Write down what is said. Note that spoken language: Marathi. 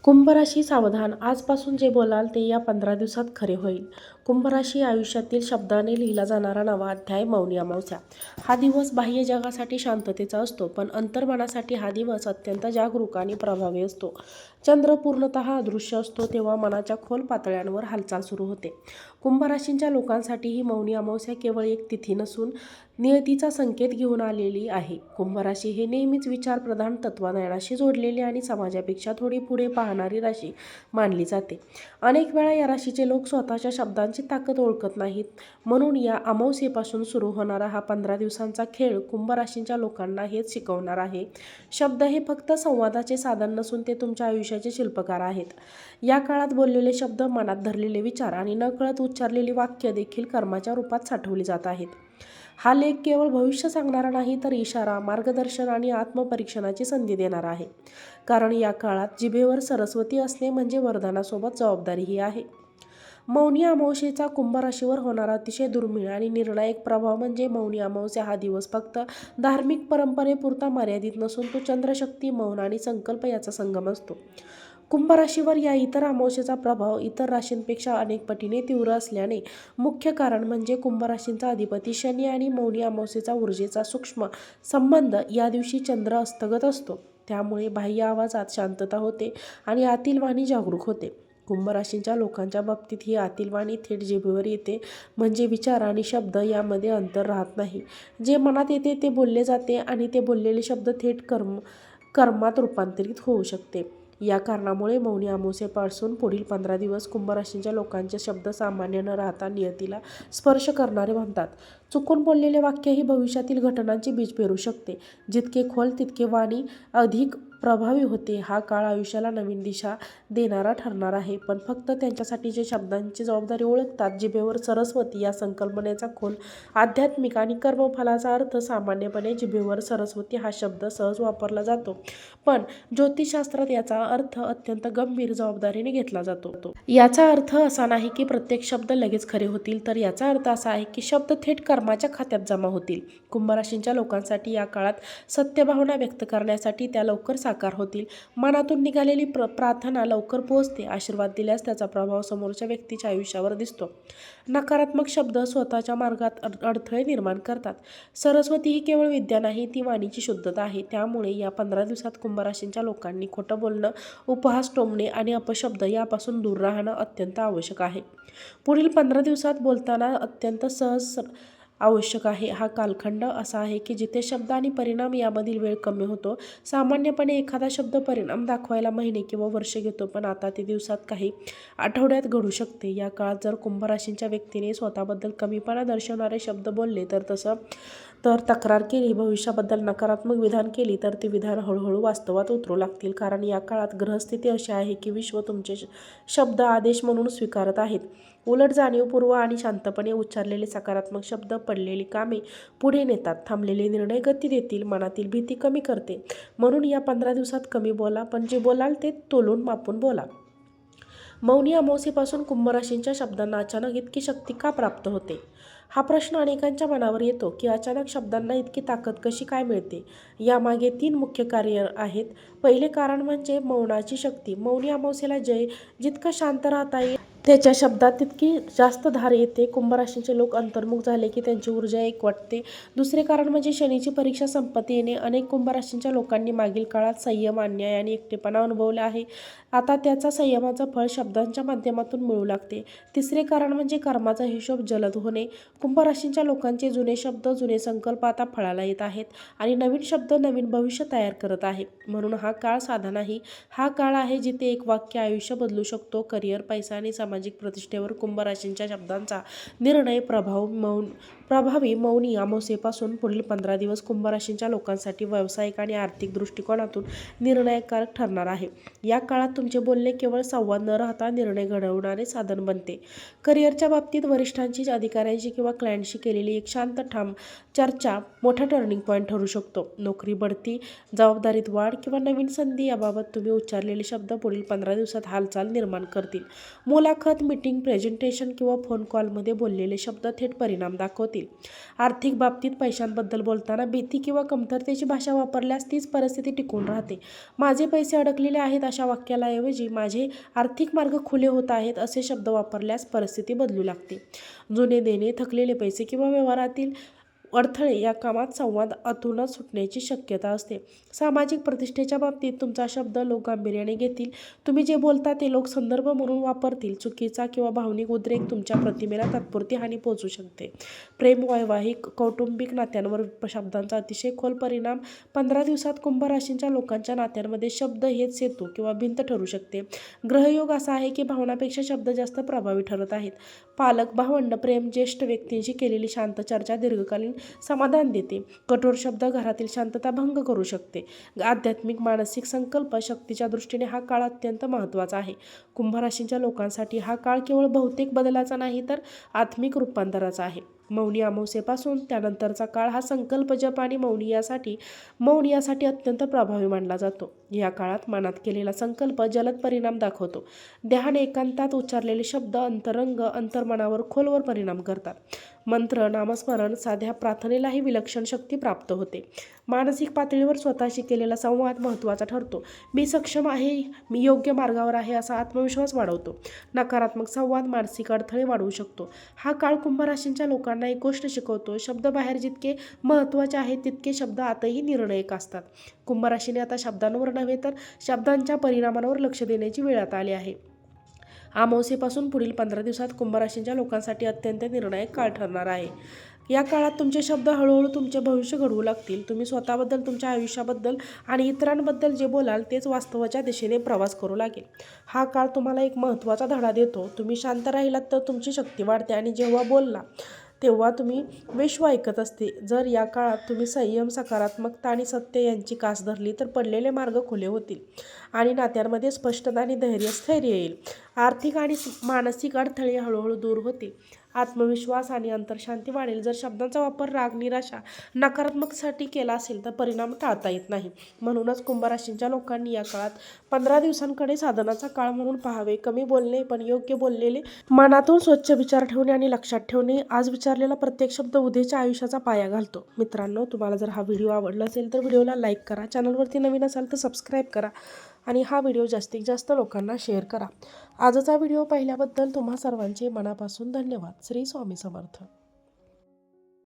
कुंभ राशी सावधान, आजपासून जे बोलाल ते या 15 दिवसात खरे होईल. कुंभ राशी आयुष्यातील शब्दाने लिहिला जाणारा नवा अध्याय. मौनी अमावस्या हा दिवस बाह्य जगासाठी शांततेचा असतो, पण अंतर्मनासाठी हा दिवस अत्यंत जागरूक आणि प्रभावी असतो. चंद्र पूर्णतः अदृश्य असतो तेव्हा मनाच्या खोल पातळ्यांवर हालचाल सुरू होते. कुंभ राशींच्या लोकांसाठी ही मौनी अमावस्या केवळ एक तिथी नसून नियतीचा संकेत घेऊन आलेली आहे. कुंभ राशी हे नेहमीच विचारप्रधान, तत्वज्ञानाशी जोडलेली आणि समाजापेक्षा थोडी पुढे पाहणारी राशी मानली जाते. अनेक वेळा या राशीचे लोक स्वतःच्या शब्दांची ताकद ओळखत नाहीत. म्हणून या अमावस्येपासून सुरू होणारा हा 15 दिवसांचा खेळ कुंभ राशींच्या लोकांना हेच शिकवणार आहे. शब्द हे फक्त संवादाचे साधन नसून ते तुमच्या आयुष्याचे शिल्पकार आहेत. या काळात बोललेले शब्द, मनात धरलेले विचार आणि नकळत उच्चारलेली वाक्य देखील कर्माच्या रूपात साठवली जात आहेत. हा लेख केवळ भविष्य सांगणारा नाही, तर इशारा, मार्गदर्शन आणि आत्मपरीक्षणाची संधी देणारा आहे. कारण या काळात जिभेवर सरस्वती असणे म्हणजे वरदानासोबत जबाबदारीही आहे. मौनी अमावस्येचा कुंभ राशीवर होणारा अतिशय दुर्मिळ आणि निर्णायक प्रभाव म्हणजे मौनी अमावस्या हा दिवस फक्त धार्मिक परंपरेपुरता मर्यादित नसून तो चंद्रशक्ती, मौन आणि संकल्प याचा संगम असतो. कुंभ राशीवर या इतर अमावस्येचा प्रभाव इतर राशींपेक्षा अनेक पटीने तीव्र असल्याने मुख्य कारण म्हणजे कुंभ राशींचा अधिपती शनी आणि मौनी अमावस्येचा ऊर्जेचा सूक्ष्म संबंध. या दिवशी चंद्र अस्तगत असतो, त्यामुळे बाह्य आवाजात शांतता होते आणि आतील वाणी जागरूक होते. कुंभ राशींच्या लोकांच्या बाबतीत ही आतील वाणी थेट जिभेवर येते, म्हणजे विचार आणि शब्द यामध्ये अंतर राहत नाही. जे मनात येते ते बोलले जाते आणि ते बोललेले शब्द थेट कर्मात रूपांतरित होऊ शकते. या कारणामुळे मौनी अमावस्येपासून पुढील 15 दिवस कुंभ राशींच्या लोकांचे शब्द सामान्य न राहता नियतीला स्पर्श करणारे बनतात. चुकून बोललेले वाक्य ही भविष्यातील घटनांची बीज पेरू शकते. जितके खोल तितके वाणी अधिक प्रभावी होते. हा काळ आयुष्याला नवीन दिशा देणारा ठरणार आहे, पण फक्त त्यांच्यासाठी जे शब्दांची जबाबदारी ओळखतात. जिभेवर सरस्वती या संकल्पनेचा खोल आध्यात्मिक आणि कर्मफलाचा अर्थ. सामान्यपणे जिभेवर सरस्वती हा शब्द सहज वापरला जातो, पण ज्योतिषशास्त्रात याचा अर्थ अत्यंत गंभीर जबाबदारीने घेतला जातो. याचा अर्थ असा नाही की प्रत्येक शब्द लगेच खरे होतील, तर याचा अर्थ असा आहे की शब्द थेट कर्माच्या खात्यात जमा होतील. कुंभ राशींच्या लोकांसाठी या काळात सत्यभावना व्यक्त करण्यासाठी त्या लवकर साकार होतील. मनातून निघालेली प्रार्थना लवकर पोहोचते. आशीर्वाद दिल्यास त्याचा प्रभाव समोरच्या व्यक्तीच्या आयुष्यावर दिसतो. नकारात्मक शब्द स्वतःच्या मार्गात अडथळे निर्माण करतात. सरस्वती ही केवळ विद्या नाही, ती वाणीची शुद्धता आहे. त्यामुळे या 15 दिवसात कुंभ राशींच्या लोकांनी खोटं बोलणं, उपहास टोमणे आणि अपशब्द यापासून दूर राहणं अत्यंत आवश्यक आहे. पुढील 15 दिवसात बोलताना अत्यंत सहज आवश्यक आहे. हा कालखंड असा आहे की जिथे शब्द आणि परिणाम यामधील वेळ कमी होतो. सामान्यपणे एखादा शब्द परिणाम दाखवायला महिने किंवा वर्ष घेतो, पण आता ते दिवसात, काही आठवड्यात घडू शकते. या काळात जर कुंभ राशींच्या व्यक्तीने स्वतःबद्दल कमीपणा दर्शवणारे शब्द बोलले तर तक्रार केली, भविष्याबद्दल नकारात्मक विधान केली, तर ती विधान हळूहळू वास्तवात उतरू लागतील. कारण या काळात ग्रहस्थिती अशी आहे की विश्व तुमचे शब्द आदेश म्हणून स्वीकारत आहेत. उलट जाणीवपूर्व आणि शांतपणे उच्चारलेले सकारात्मक शब्द पडलेली कामे पुढे नेतात, थांबलेले निर्णय गती देतील, मनातील भीती कमी करते. म्हणून या 15 दिवसात कमी बोला, पण जे बोलाल ते तोलून मापून बोला. मौनी अमावस्येपासून कुंभ राशींच्या शब्दांना अचानक इतकी शक्ती का प्राप्त होते? हा प्रश्न अनेकांच्या मनावर येतो की अचानक शब्दांना इतकी ताकद कशी काय मिळते? यामागे 3 मुख्य कार्य आहेत. पहिले कारण म्हणजे मौनाची शक्ती. मौनी अमावस्येला जितकं शांत राहता येईल त्याच्या शब्दात तितकी जास्त धार येते. कुंभ राशींचे लोक अंतर्मुख झाले की त्यांची ऊर्जा एक वाटते. दुसरे कारण म्हणजे शनीची परीक्षा संपत येणे. अनेक कुंभ राशींच्या लोकांनी मागील काळात संयम, अन्याय आणि एकटेपणा अनुभवला आहे. आता त्याचा संयमाचं फळ शब्दांच्या माध्यमातून मिळू लागते. तिसरे कारण म्हणजे कर्माचा हिशोब जलद होणे. कुंभ राशींच्या लोकांचे जुने शब्द, जुने संकल्प आता फळाला येत आहेत आणि नवीन शब्द नवीन भविष्य तयार करत आहे. म्हणून हा काळ साधा नाही. हा काळ आहे जिथे एक वाक्य आयुष्य बदलू शकतो. करिअर, पैसा आणि सामाजिक प्रतिष्ठेवर कुंभ राशींच्या शब्दांचा निर्णय प्रभावी. मौनी अमावस्येपासून पुढील 15 दिवस कुंभ राशींच्या लोकांसाठी व्यावसायिक आणि आर्थिक दृष्टिकोनातून निर्णायक ठरणार आहे. या काळात तुमचे बोलणे केवळ संवाद न राहता निर्णय घडवणारे साधन बनते. करिअरच्या बाबतीत वरिष्ठांची, अधिकाऱ्यांशी किंवा क्लायंटशी केलेली एक शांत, ठाम चर्चा मोठा टर्निंग पॉईंट ठरू शकतो. नोकरी, बढती, जबाबदारीत वाढ किंवा नवीन संधी याबाबत तुम्ही उच्चारलेले शब्द पुढील 15 दिवसात हालचाल निर्माण करतील. मुलाखत मुलाखत, मीटिंग, प्रेझेंटेशन किंवा फोन कॉलमध्ये बोललेले शब्द थेट परिणाम दाखवतील. आर्थिक बाबतीत पैशांबद्दल बोलताना भीती किंवा कमतरतेची भाषा वापरल्यास तीच परिस्थिती टिकून राहते. माझे पैसे अडकलेले आहेत अशा वाक्याऐवजी माझे आर्थिक मार्ग खुले होत आहेत असे शब्द वापरल्यास परिस्थिती बदलू लागते. जुने देणे, थकलेले पैसे किंवा व्यवहारातील अडथळे या कामात संवादातूनच सुटण्याची शक्यता असते. सामाजिक प्रतिष्ठेच्या बाबतीत तुमचा शब्द लोक गांभीर्याने घेतील. तुम्ही जे बोलता ते लोक संदर्भ म्हणून वापरतील. चुकीचा किंवा भावनिक उद्रेक तुमच्या प्रतिमेला तात्पुरती हानी पोहोचू शकते. प्रेम, वैवाहिक, कौटुंबिक नात्यांवर शब्दांचा अतिशय खोल परिणाम. 15 दिवसात कुंभ राशीच्या लोकांच्या नात्यांमध्ये शब्द हेच सेतू किंवा भिंत ठरू शकते. ग्रहयोग असा आहे की भावनांपेक्षा शब्द जास्त प्रभावी ठरत आहेत. पालक, भावंड, प्रेम, ज्येष्ठ व्यक्तींशी केलेली शांत चर्चा दीर्घकालीन समाधान देते. कठोर शब्द घरातील शांतता भंग करू शकते. आध्यात्मिक, मानसिक संकल्प शक्तीच्या दृष्टीने हा काळ अत्यंत महत्त्वाचा आहे. कुंभ राशीच्या लोकांसाठी हा काळ केवळ भौतिक बदलाचा नाही तर आत्मिक रूपांतराचा आहे. मौनी अमावस्येपासून त्यानंतरचा काळ हा संकल्प जप आणि मौन यासाठी अत्यंत प्रभावी मानला जातो. या काळात मनात केलेला संकल्प जलद परिणाम दाखवतो. ध्यान, एकांतात उच्चारलेले शब्द अंतर्मनावर खोलवर परिणाम करतात. मंत्र, नामस्मरण, साध्या प्रार्थनेलाही विलक्षण शक्ती प्राप्त होते. मानसिक पातळीवर स्वतःशी केलेला संवाद महत्त्वाचा ठरतो. मी सक्षम आहे, मी योग्य मार्गावर आहे असा आत्मविश्वास वाढवतो. नकारात्मक संवाद मानसिक अडथळे वाढवू शकतो. हा काळ कुंभ राशीच्या लोकांना एक गोष्ट शिकवतो. शब्द बाहेर जितके महत्त्वाचे आहेत तितके शब्द आतही निर्णायक असतात. कुंभ राशीने आता शब्दांवर नव्हे तर शब्दांच्या परिणामांवर लक्ष देण्याची वेळ आता आली आहे. अमावस्येपासून पुढील 15 दिवसात कुंभ राशीच्या लोकांसाठी अत्यंत निर्णायक काळ ठरणार आहे. या काळात तुमचे शब्द हळूहळू तुमचे भविष्य घडवू लागतील. तुम्ही स्वतःबद्दल, तुमच्या आयुष्याबद्दल आणि इतरांबद्दल जे बोलाल तेच वास्तवाच्या दिशेने प्रवास करू लागेल. हा काळ तुम्हाला एक महत्त्वाचा धडा देतो. तुम्ही शांत राहिलात तर तुमची शक्ती वाढते आणि जेव्हा बोलला तेव्हा तुम्ही विश्व ऐकत असते. जर या काळात तुम्ही संयम, सकारात्मकता आणि सत्य यांची कास धरली तर पडलेले मार्ग खुले होतील आणि नात्यांमध्ये स्पष्टता आणि स्थैर्य येईल. आर्थिक आणि मानसिक अडथळे हळूहळू दूर होतील. आत्मविश्वास आणि अंतर्शांती वाढेल. जर शब्दांचा वापर राग, निराशा, नकारात्मकतेसाठी केला असेल तर परिणाम टाळता येत नाही. म्हणूनच कुंभ राशीच्या लोकांनी या काळात 15 दिवसांकडे साधनाचा काळ म्हणून पाहावे. कमी बोलणे पण योग्य बोललेले, मनातून स्वच्छ विचार ठेवणे आणि लक्षात ठेवणे. आज विचारलेला प्रत्येक शब्द उद्याच्या आयुष्याचा पाया घालतो. मित्रांनो, तुम्हाला जर हा व्हिडिओ आवडला असेल तर व्हिडिओला लाईक करा. चॅनलवरती नवीन असाल तर सबस्क्राईब करा आणि हा व्हिडिओ जास्तीत जास्त लोकांना शेअर करा. आजचा व्हिडिओ पाहिल्याबद्दल तुम्हा सर्वांचे मनापासून धन्यवाद. श्री स्वामी समर्थ.